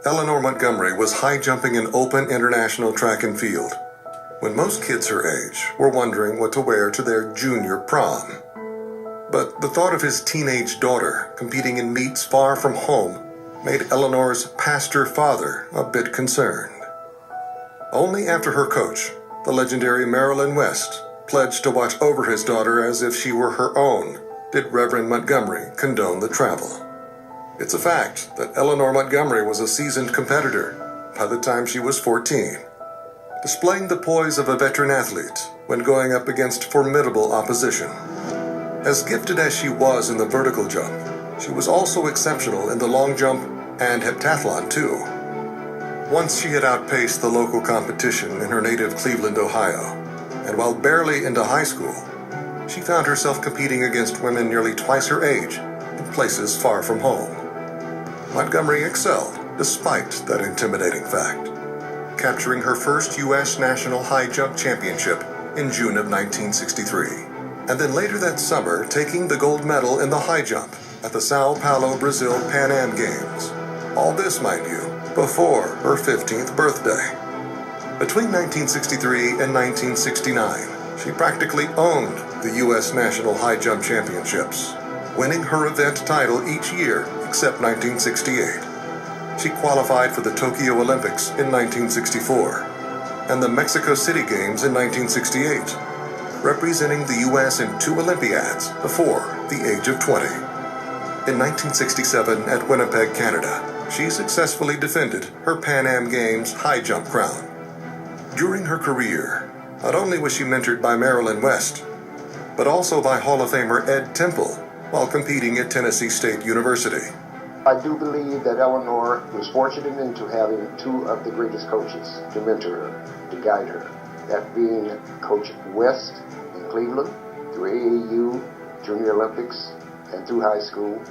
Eleanor Montgomery was high jumping in open international track and field when most kids her age were wondering what to wear to their junior prom. But the thought of his teenage daughter competing in meets far from home made Eleanor's pastor father a bit concerned. Only after her coach, the legendary Marilyn West, pledged to watch over his daughter as if she were her own, did Reverend Montgomery condone the travel. It's a fact that Eleanor Montgomery was a seasoned competitor by the time she was 14, displaying the poise of a veteran athlete when going up against formidable opposition. As gifted as she was in the vertical jump, she was also exceptional in the long jump and heptathlon too. Once she had outpaced the local competition in her native Cleveland, Ohio, and while barely into high school, she found herself competing against women nearly twice her age in places far from home. Montgomery excelled despite that intimidating fact, capturing her first U.S. National High Jump Championship in June of 1963, and then later that summer taking the gold medal in the high jump at the Sao Paulo, Brazil Pan Am Games. All this, mind you, before her 15th birthday. Between 1963 and 1969, she practically owned the U.S. National High Jump Championships, winning her event title each year except 1968. She qualified for the Tokyo Olympics in 1964 and the Mexico City Games in 1968, representing the U.S. in 2 Olympiads before the age of 20. In 1967 at Winnipeg, Canada, she successfully defended her Pan Am Games high jump crown. During her career, not only was she mentored by Marilyn West, but also by Hall of Famer Ed Temple while competing at Tennessee State University. I do believe that Eleanor was fortunate into having 2 of the greatest coaches to mentor her, to guide her. That being Coach West in Cleveland, through AAU, Junior Olympics, and through high school.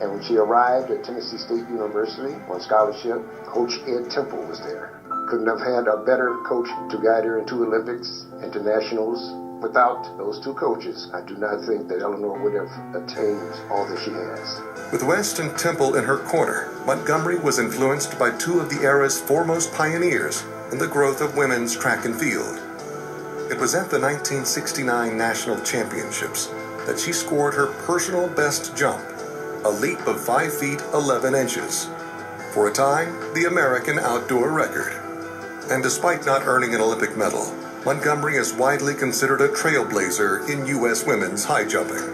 And when she arrived at Tennessee State University on scholarship, Coach Ed Temple was there. Couldn't have had a better coach to guide her into Olympics and to nationals. Without those 2 coaches, I do not think that Eleanor would have attained all that she has. With West and Temple in her corner, Montgomery was influenced by 2 of the era's foremost pioneers in the growth of women's track and field. It was at the 1969 National Championships that she scored her personal best jump, a leap of 5 feet 11 inches, for a time the American outdoor record. And despite not earning an Olympic medal, Montgomery is widely considered a trailblazer in U.S. women's high jumping.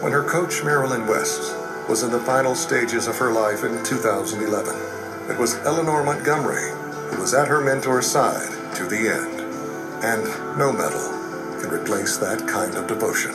When her coach Marilyn West was in the final stages of her life in 2011, it was Eleanor Montgomery who was at her mentor's side to the end. And no medal can replace that kind of devotion.